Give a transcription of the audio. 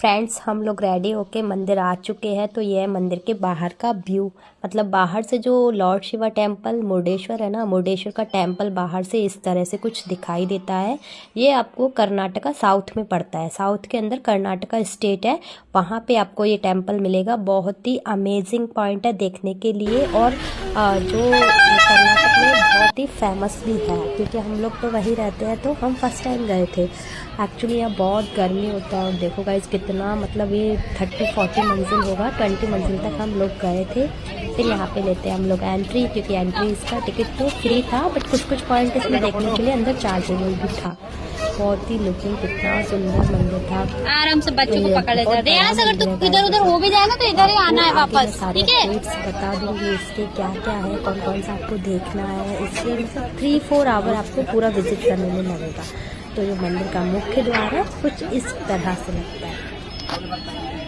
Friends, हम लोग ready होके मंदिर आ चुके हैं। तो ये है मंदिर के बाहर का व्यू। मतलब बाहर से जो लॉर्ड शिवा टेम्पल मुर्डेश्वर है ना, मुर्डेश्वर का टेम्पल बाहर से इस तरह से कुछ दिखाई देता है। ये आपको कर्नाटका साउथ में पड़ता है। साउथ के अंदर कर्नाटका स्टेट है, वहाँ पे आपको ये टेम्पल मिलेगा। बहुत ही अमेजिंग पॉइंट है देखने के लिए। और जो कर्नाटक में बहुत ही फेमस भी है, क्योंकि हम लोग तो वहीं रहते हैं। तो हम फर्स्ट टाइम गए थे। एक्चुअली यहाँ बहुत गर्मी होता है। और देखो गाइस कितना, मतलब ये 30-40 मंजिल होगा, 20 मंजिल तक हम लोग गए थे। फिर यहाँ पे लेते हैं हम लोग एंट्री, क्योंकि एंट्री इसका टिकट तो फ्री था, बट कुछ कुछ पॉइंट इसमें देखने के लिए अंदर चार्जेबल भी था। बहुत ही लुकिंग, कितना सुंदर मंदिर था। आराम से बच्चों को पकड़ लेते हैं। यहाँ से अगर तू इधर उधर हो भी जाए ना तो इधर ही आना है वापस, ठीक है। बता दूंगी इसके क्या क्या है, कौन कौन सा आपको देखना है। इसके मतलब 3-4 आवर आपको पूरा विजिट करने में लगेगा। तो ये मंदिर का मुख्य द्वार है, कुछ इस तरह से लगता है।